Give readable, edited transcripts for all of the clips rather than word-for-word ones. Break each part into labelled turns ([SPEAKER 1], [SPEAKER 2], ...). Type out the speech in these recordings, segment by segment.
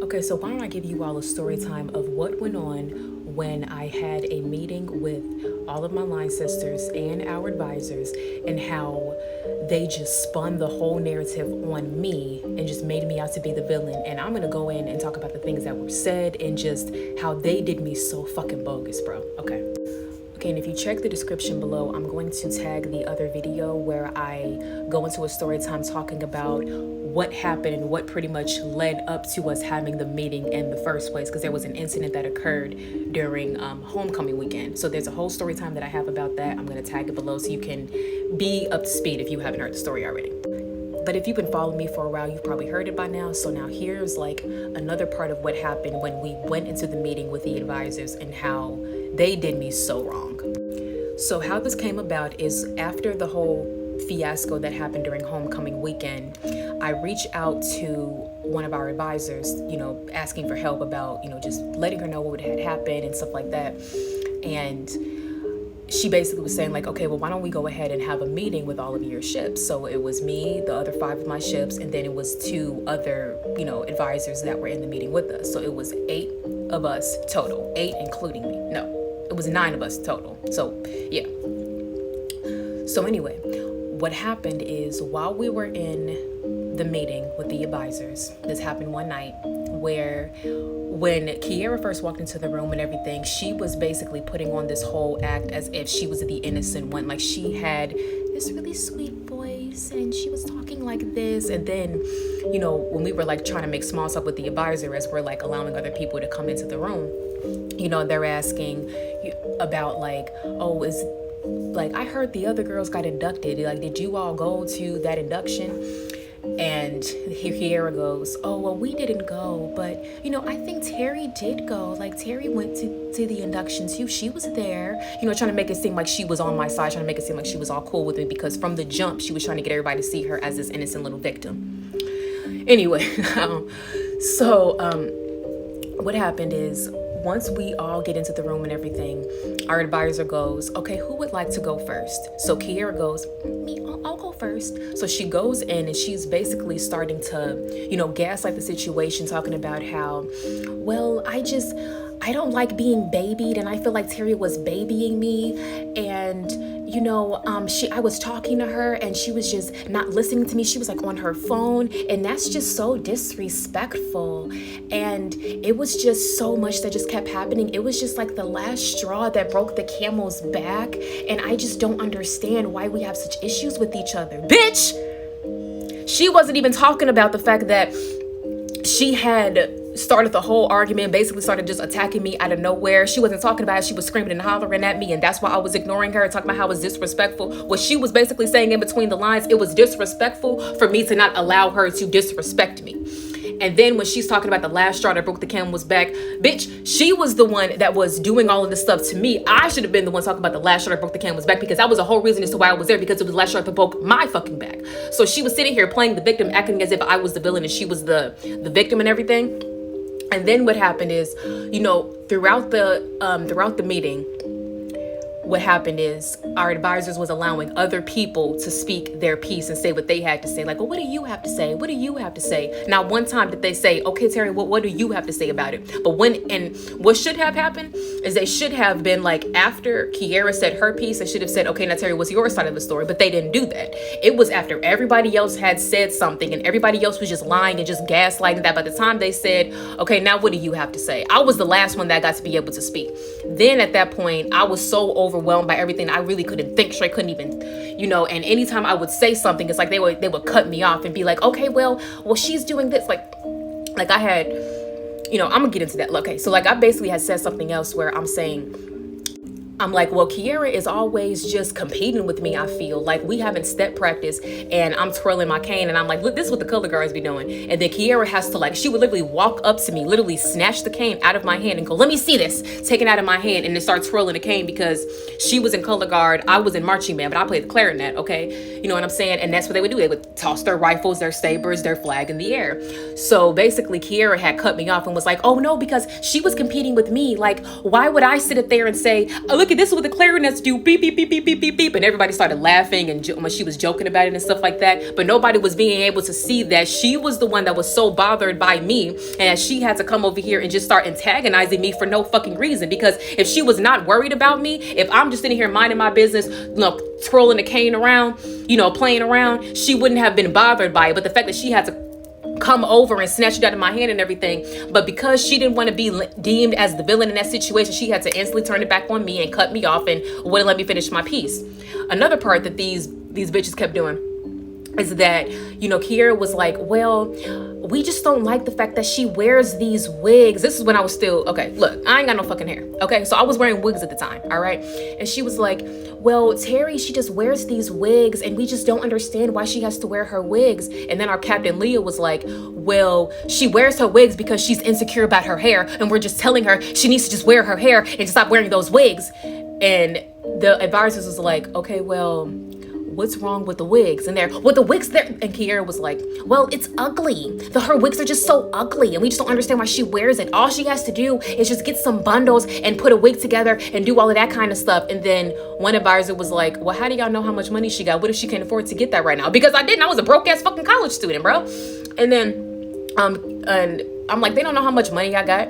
[SPEAKER 1] Okay, so why don't I give you all a story time of what went on when I had a meeting with all of my line sisters and our advisors, and how they just spun the whole narrative on me and just made me out to be the villain. And I'm gonna go in and talk about the things that were said and just how they did me so fucking bogus, bro. Okay, and if you check the description below, I'm going to tag the other video where I go into a story time talking about what happened and what pretty much led up to us having the meeting in the first place, because there was an incident that occurred during homecoming weekend. So there's a whole story time that I have about that. I'm going to tag it below so you can be up to speed if you haven't heard the story already. But if you've been following me for a while, you've probably heard it by now. So now here's like another part of what happened when we went into the meeting with the advisors and how they did me so wrong. So how this came about is after the whole fiasco that happened during homecoming weekend, I reached out to one of our advisors, asking for help about, just letting her know what had happened and stuff like that. And she basically was saying like, okay, well, why don't we go ahead and have a meeting with all of your ships? So it was me, the other 5 of my ships, and then it was 2 other, advisors that were in the meeting with us. So it was 8 of us total, 8 including me. No, it was 9 of us total. So yeah. So anyway, what happened is while we were in the meeting with the advisors, this happened one night where when Kiera first walked into the room and everything, she was basically putting on this whole act as if she was the innocent one. Like she had this really sweet voice and she was talking like this. And then, when we were like trying to make small talk with the advisor as we're like allowing other people to come into the room, they're asking about like, oh, I heard the other girls got inducted. Like, did you all go to that induction? And Kiera goes, oh, well, we didn't go, but, I think Terry did go. Like, Terry went to the induction too. She was there, trying to make it seem like she was on my side, trying to make it seem like she was all cool with me, because from the jump, she was trying to get everybody to see her as this innocent little victim. Anyway, what happened is, once we all get into the room and everything, our advisor goes, okay, who would like to go first? So Kiera goes, me, I'll go first. So she goes in and she's basically starting to, gaslight the situation, talking about how, well, I don't like being babied, and I feel like Terry was babying me, and I was talking to her and she was just not listening to me. She was like on her phone, and that's just so disrespectful. And it was just so much that just kept happening. It was just like the last straw that broke the camel's back, and I just don't understand why we have such issues with each other. Bitch! She wasn't even talking about the fact that she had started the whole argument, basically started just attacking me out of nowhere. She wasn't talking about it. She was screaming and hollering at me, and that's why I was ignoring her and talking about how it was disrespectful. What she was basically saying in between the lines, it was disrespectful for me to not allow her to disrespect me. And then when she's talking about the last straw that broke the camel's back, bitch, she was the one that was doing all of this stuff to me. I should have been the one talking about the last straw that broke the camel's back, because that was the whole reason as to why I was there, because it was the last straw that broke my fucking back. So she was sitting here playing the victim, acting as if I was the villain and she was the victim and everything. And then what happened is, throughout the meeting, what happened is our advisors was allowing other people to speak their piece and say what they had to say. Like, well, what do you have to say? What do you have to say? Not one time did they say, okay, Terry, what do you have to say about it? But what should have happened is they should have been like, after Kiera said her piece, they should have said, okay, now Terry, what's your side of the story? But they didn't do that. It was after everybody else had said something and everybody else was just lying and just gaslighting, that by the time they said, okay, now what do you have to say? I was the last one that got to be able to speak. Then at that point, I was so overwhelmed by everything. I really couldn't think straight, couldn't even, and anytime I would say something, it's like they would cut me off and be like, okay, well, she's doing this. Like I had, I'm gonna get into that. Okay, so like I basically had said something else where I'm like, well, Kiera is always just competing with me. I feel like we haven't step practice and I'm twirling my cane and I'm like, look, this is what the color guards be doing. And then Kiera has to she would literally walk up to me, literally snatch the cane out of my hand and go, let me see this, take it out of my hand, and then start twirling the cane, because she was in color guard, I was in marching band, but I played the clarinet, okay? You know what I'm saying? And that's what they would do. They would toss their rifles, their sabers, their flag in the air. So basically Kiera had cut me off and was like, oh no, because she was competing with me. Like, why would I sit up there and say, oh, look Nikki, this is what the clarinets do. Beep, beep, beep, beep, beep, beep, beep. And everybody started laughing and when she was joking about it and stuff like that. But nobody was being able to see that she was the one that was so bothered by me. And she had to come over here and just start antagonizing me for no fucking reason. Because if she was not worried about me, if I'm just sitting here minding my business, twirling the cane around, playing around, she wouldn't have been bothered by it. But the fact that she had to come over and snatch it out of my hand and everything, but because she didn't want to be deemed as the villain in that situation, she had to instantly turn it back on me and cut me off and wouldn't let me finish my piece. Another part that these bitches kept doing is that, Kiera was like, well, we just don't like the fact that she wears these wigs. This is when I was still, okay, look, I ain't got no fucking hair, okay? So I was wearing wigs at the time, all right? And she was like, well, Terry, she just wears these wigs and we just don't understand why she has to wear her wigs. And then our Captain Leah was like, well, she wears her wigs because she's insecure about her hair and we're just telling her she needs to just wear her hair and stop wearing those wigs. And the advisors was like, okay, well, what's wrong with the wigs? And the wigs there. And Kiera was like, well, it's ugly. Her wigs are just so ugly and we just don't understand why she wears it. All she has to do is just get some bundles and put a wig together and do all of that kind of stuff. And then one advisor was like, well, how do y'all know how much money she got? What if she can't afford to get that right now? Because I didn't. I was a broke ass fucking college student, bro. And then, and I'm like, they don't know how much money I got.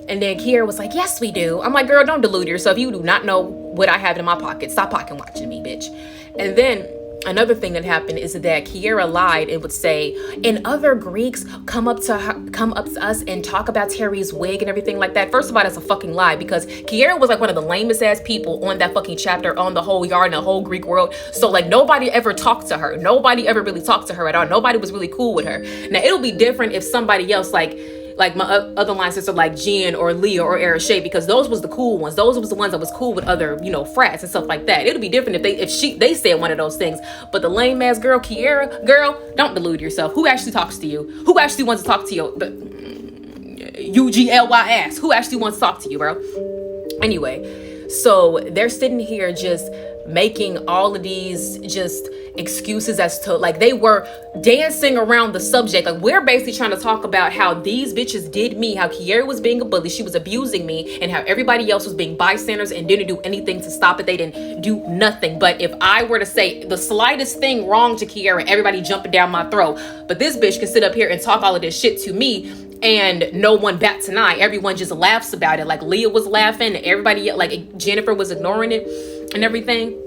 [SPEAKER 1] And then Kiera was like, yes, we do. I'm like, girl, don't delude yourself. You do not know what I have in my pocket. Stop pocket watching me, bitch. And then another thing that happened is that Kiera lied and would say, and other Greeks come up to us and talk about Terry's wig and everything like that. First of all, that's a fucking lie, because Kiera was like one of the lamest ass people on that fucking chapter, on the whole yard and the whole Greek world. So like nobody ever talked to her. Nobody ever really talked to her at all. Nobody was really cool with her. Now it'll be different if somebody else like my other line sister like Jen or Leah or Arashay, because those was the cool ones. Those was the ones that was cool with other, frats and stuff like that. It'll be different if they said one of those things. But the lame ass girl, Kiera, girl, don't delude yourself. Who actually talks to you? Who actually wants to talk to you? UGLYS. Who actually wants to talk to you, bro? Anyway, so they're sitting here just making all of these just excuses as to like they were dancing around the subject. Like we're basically trying to talk about how these bitches did me, how Kiera was being a bully, she was abusing me, and how everybody else was being bystanders and didn't do anything to stop it. They didn't do nothing. But if I were to say the slightest thing wrong to Kiera, everybody jumping down my throat. But this bitch can sit up here and talk all of this shit to me and no one bats an eye. Everyone just laughs about it. Like Leah was laughing, everybody, like Jennifer was ignoring it and everything.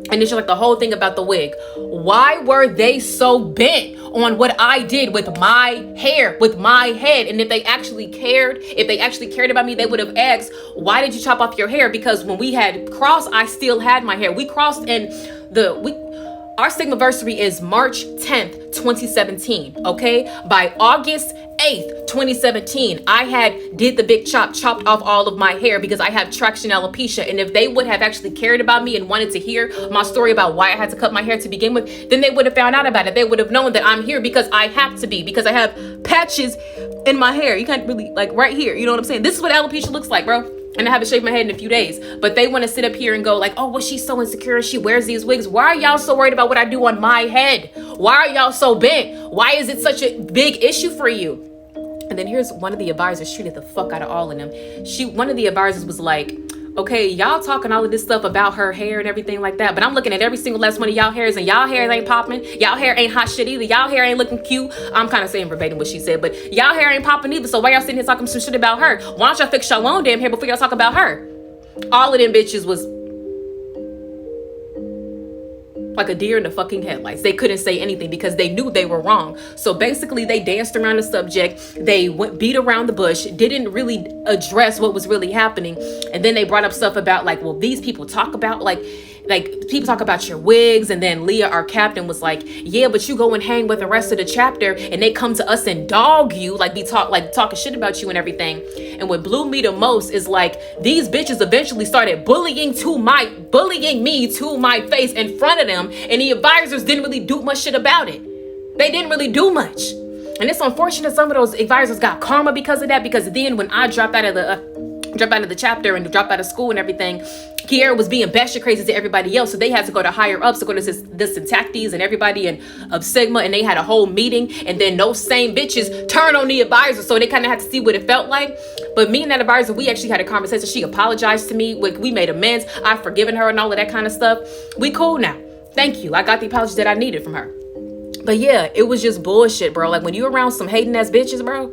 [SPEAKER 1] And it's like the whole thing about the wig. Why were they so bent on what I did with my hair, with my head? And if they actually cared about me, they would have asked, why did you chop off your hair? Because when we had crossed, I still had my hair. We crossed and our Sigmaversary is March 10th, 2017, okay? By August 8th, 2017, I did the big chopped off all of my hair because I have traction alopecia. And if they would have actually cared about me and wanted to hear my story about why I had to cut my hair to begin with, then they would have found out about it. They would have known that I'm here because I have to be, because I have patches in my hair. You can't really, like right here, you know what I'm saying? This is what alopecia looks like, bro. And I haven't shaved my head in a few days. But they want to sit up here and go like, oh, well, she's so insecure. She wears these wigs. Why are y'all so worried about what I do on my head? Why are y'all so bent? Why is it such a big issue for you? And then here's one of the advisors treated the fuck out of all of them. One of the advisors was like, okay, y'all talking all of this stuff about her hair and everything like that, but I'm looking at every single last one of y'all hairs, and y'all hair ain't popping. Y'all hair ain't hot shit either. Y'all hair ain't looking cute. I'm kind of saying verbatim what she said, but y'all hair ain't popping either. So why y'all sitting here talking some shit about her? Why don't y'all fix your own damn hair before y'all talk about her? All of them bitches was like a deer in the fucking headlights. They couldn't say anything because they knew they were wrong. So basically they danced around the subject. They beat around the bush, didn't really address what was really happening. And then they brought up stuff about like, well, these people talk about like people talk about your wigs. And then Leah, our captain, was like, yeah, but you go and hang with the rest of the chapter and they come to us and dog you, like talking shit about you and everything. And what blew me the most is like these bitches eventually started bullying me to my face in front of them, and the advisors didn't really do much shit about it. They didn't really do much. And it's unfortunate some of those advisors got karma because of that, because then when I dropped out of the drop out of the chapter and drop out of school and everything, Kiara was being batshit crazy to everybody else. So they had to go to higher ups, to go to the syntactes and everybody and of Sigma, and they had a whole meeting. And then those same bitches turned on the advisor. So they kind of had to see what it felt like. But me and that advisor, we actually had a conversation. She apologized to me. We made amends. I've forgiven her and all of that kind of stuff. We cool now. Thank you. I got the apology that I needed from her. But yeah, it was just bullshit, bro. Like when you around some hating ass bitches, bro,